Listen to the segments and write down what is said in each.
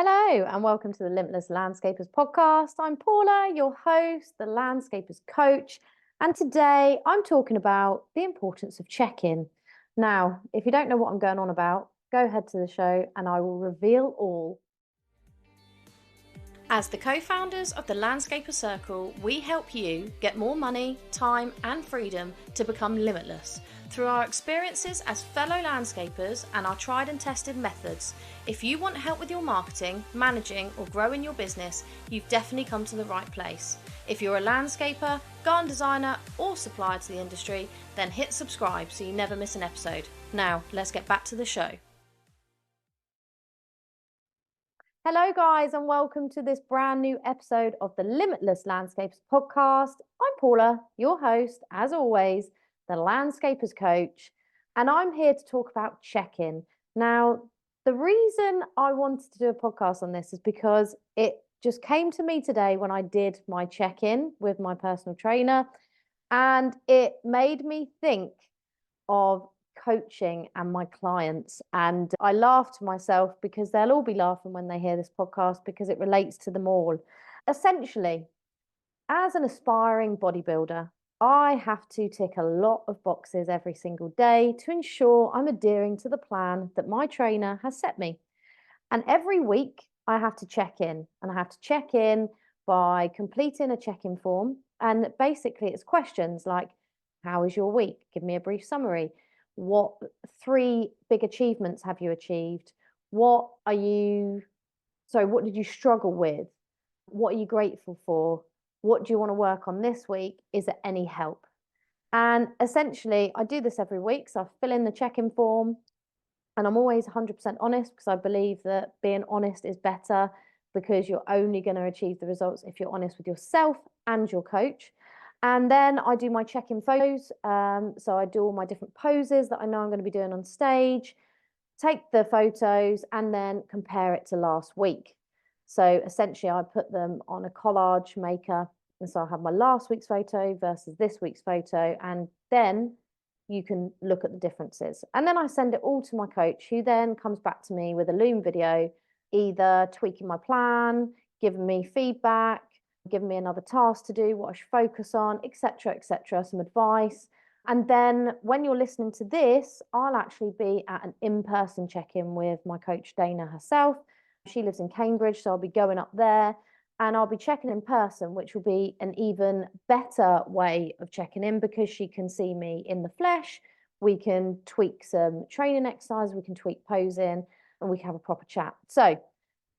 Hello and welcome to the Limitless Landscapers podcast. I'm Paula, your host, the Landscapers coach, and today I'm talking about the importance of check-in. Now, if you don't know what I'm going on about, go ahead to the show and I will reveal all. As the co-founders of the Landscaper Circle, we help you get more money, time and freedom to become limitless through our experiences as fellow landscapers and our tried and tested methods. If you want help with your marketing, managing or growing your business, you've definitely come to the right place. If you're a landscaper, garden designer or supplier to the industry, then hit subscribe so you never miss an episode. Now, let's get back to the show. Hello guys and welcome to this brand new episode of the Limitless Landscapers podcast. I'm Paula, your host, as always, the Landscapers coach, and I'm here to talk about check-in. Now, the reason I wanted to do a podcast on this is because it just came to me today when I did my check-in with my personal trainer, and it made me think of coaching and my clients. And I laugh to myself because they'll all be laughing when they hear this podcast because it relates to them all. Essentially, as an aspiring bodybuilder, I have to tick a lot of boxes every single day to ensure I'm adhering to the plan that my trainer has set me. And every week I have to check in, and I have to check in by completing a check-in form. And basically it's questions like, how is your week? Give me a brief summary. What 3 big achievements have you achieved? What did you struggle with? What are you grateful for? What do you want to work on this week? Is there any help? And essentially, I do this every week. So I fill in the check-in form and I'm always 100% honest because I believe that being honest is better because you're only going to achieve the results if you're honest with yourself and your coach. And then I do my check-in photos. So I do all my different poses that I know I'm going to be doing on stage, take the photos and then compare it to last week. So essentially I put them on a collage maker. And so I have my last week's photo versus this week's photo. And then you can look at the differences. And then I send it all to my coach, who then comes back to me with a Loom video, either tweaking my plan, giving me feedback, giving me another task to do, what I should focus on, etc., some advice. And then when you're listening to this, I'll actually be at an in-person check-in with my coach, Dana herself. She lives in Cambridge, so I'll be going up there and I'll be checking in person, which will be an even better way of checking in because she can see me in the flesh. We can tweak some training exercises, we can tweak posing, and we can have a proper chat. So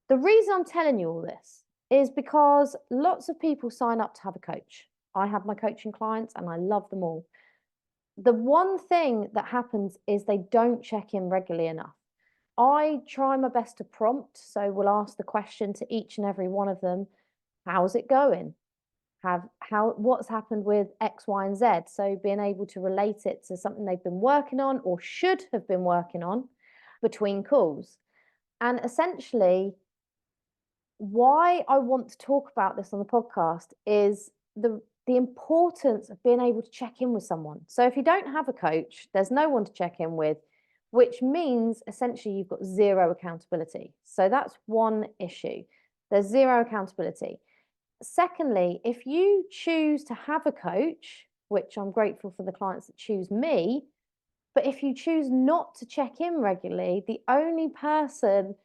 the reason I'm telling you all this is because lots of people sign up to have a coach. I have my coaching clients and I love them all. The one thing that happens is they don't check in regularly enough. I try my best to prompt, so we'll ask the question to each and every one of them, how's it going? What's happened with X, Y, and Z? So being able to relate it to something they've been working on or should have been working on between calls. And essentially, why I want to talk about this on the podcast is the importance of being able to check in with someone. So if you don't have a coach, there's no one to check in with, which means essentially you've got zero accountability. So that's one issue. There's zero accountability. Secondly, if you choose to have a coach, which I'm grateful for the clients that choose me, but if you choose not to check in regularly, the only person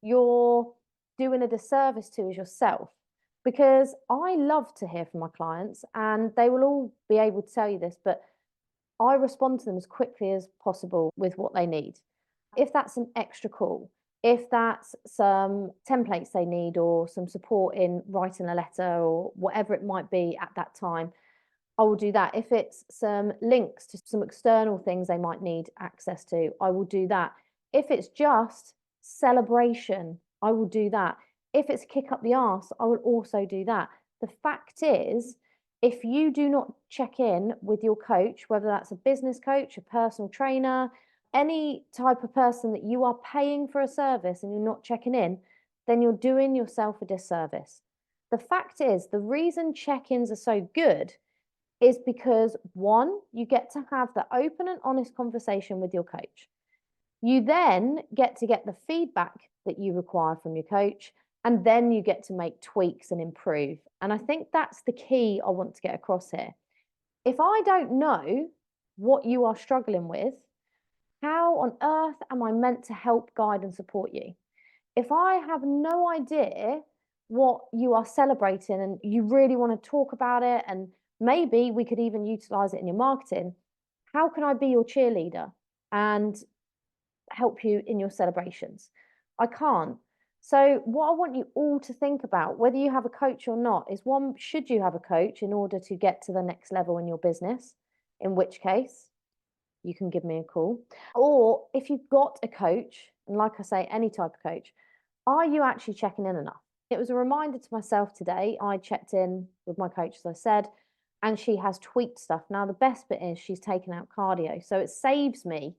you're doing a disservice to is yourself. Because I love to hear from my clients and they will all be able to tell you this, but I respond to them as quickly as possible with what they need. If that's an extra call, if that's some templates they need or some support in writing a letter or whatever it might be at that time, I will do that. If it's some links to some external things they might need access to, I will do that. If it's just celebration, I will do that. If it's kick up the arse, I will also do that. The fact is, if you do not check in with your coach, whether that's a business coach, a personal trainer, any type of person that you are paying for a service and you're not checking in, then you're doing yourself a disservice. The fact is, the reason check-ins are so good is because, one, you get to have the open and honest conversation with your coach. You then get the feedback that you require from your coach, and then you get to make tweaks and improve. And I think that's the key I want to get across here. If I don't know what you are struggling with, how on earth am I meant to help, guide, and support you? If I have no idea what you are celebrating and you really want to talk about it, and maybe we could even utilize it in your marketing, how can I be your cheerleader and help you in your celebrations? I can't. So, what I want you all to think about, whether you have a coach or not, is one, should you have a coach in order to get to the next level in your business? In which case, you can give me a call. Or if you've got a coach, and like I say, any type of coach, are you actually checking in enough? It was a reminder to myself today. I checked in with my coach, as I said, and she has tweaked stuff. Now, the best bit is she's taken out cardio. So it saves me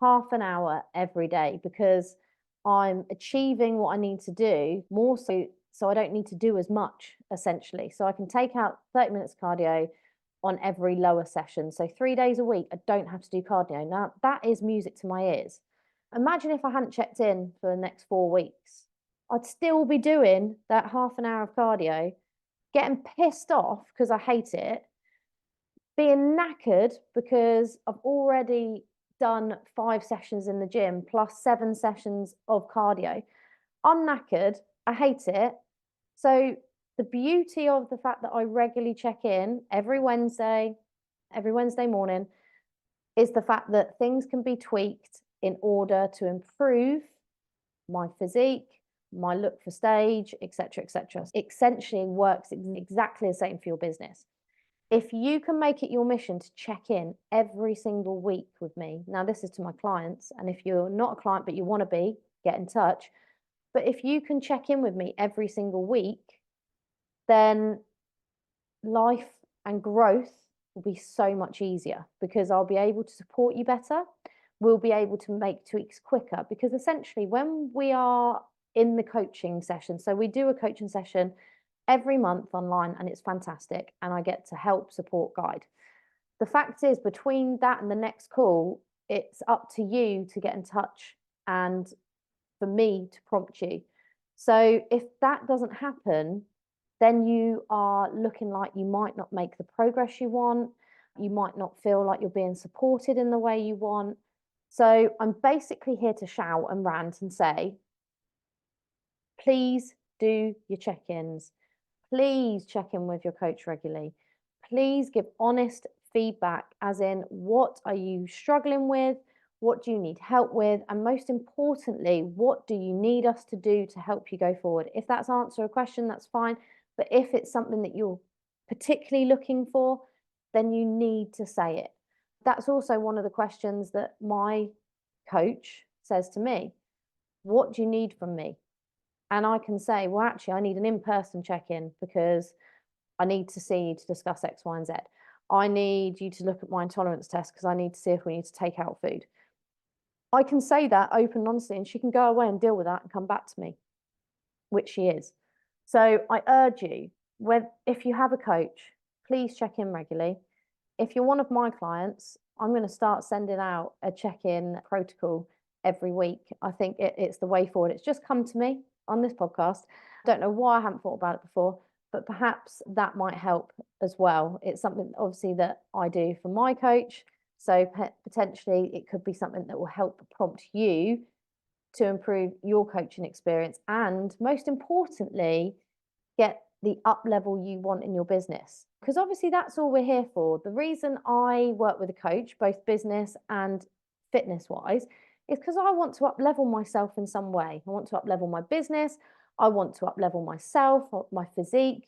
half an hour every day because I'm achieving what I need to do more so I don't need to do as much, essentially. So I can take out 30 minutes cardio on every lower session. So 3 days a week, I don't have to do cardio. Now, that is music to my ears. Imagine if I hadn't checked in for the next 4 weeks. I'd still be doing that half an hour of cardio, getting pissed off because I hate it, being knackered because I've already done 5 sessions in the gym plus 7 sessions of cardio. I'm knackered. I hate it. So the beauty of the fact that I regularly check in every Wednesday morning, is the fact that things can be tweaked in order to improve my physique, my look for stage, etc., etc. Essentially works exactly the same for your business. If you can make it your mission to check in every single week with me, now this is to my clients, and if you're not a client but you want to be, get in touch. But if you can check in with me every single week, then life and growth will be so much easier because I'll be able to support you better. We'll be able to make tweaks quicker because essentially when we are in the coaching session, so we do a coaching session every month online and it's fantastic and I get to help, support, guide. The fact is, between that and the next call, it's up to you to get in touch and for me to prompt you. So if that doesn't happen, then you are looking like you might not make the progress you want. You might not feel like you're being supported in the way you want. So I'm basically here to shout and rant and say, please do your check-ins. Please check in with your coach regularly. Please give honest feedback, as in, what are you struggling with? What do you need help with? And most importantly, what do you need us to do to help you go forward? If that's answer a question, that's fine. But if it's something that you're particularly looking for, then you need to say it. That's also one of the questions that my coach says to me. What do you need from me? And I can say, well, actually, I need an in-person check-in because I need to see you to discuss X, Y, and Z. I need you to look at my intolerance test because I need to see if we need to take out food. I can say that open and honestly, and she can go away and deal with that and come back to me, which she is. So I urge you, if you have a coach, please check in regularly. If you're one of my clients, I'm going to start sending out a check-in protocol every week. I think it's the way forward. It's just come to me on this podcast. I don't know why I haven't thought about it before, but perhaps that might help as well. It's something obviously that I do for my coach. So potentially it could be something that will help prompt you to improve your coaching experience and, most importantly, get the up level you want in your business. Because obviously that's all we're here for. The reason I work with a coach, both business and fitness wise, is because I want to up level myself in some way. I want to up level my business. I want to up level myself, my physique.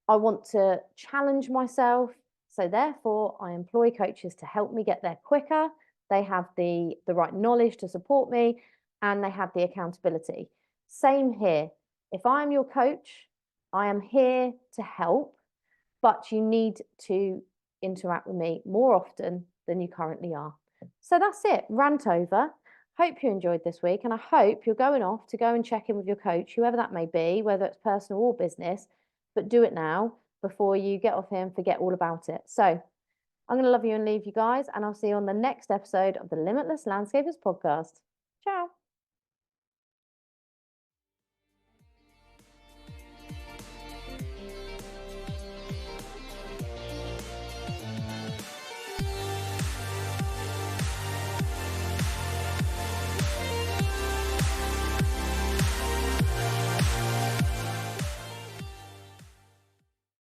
I want to challenge myself. So therefore, I employ coaches to help me get there quicker. They have the right knowledge to support me and they have the accountability. Same here. If I am your coach, I am here to help, but you need to interact with me more often than you currently are. So that's it, rant over. Hope you enjoyed this week, and I hope you're going off to go and check in with your coach, whoever that may be, whether it's personal or business, but do it now before you get off here and forget all about it. So I'm going to love you and leave you guys, and I'll see you on the next episode of the Limitless Landscapers podcast. Ciao.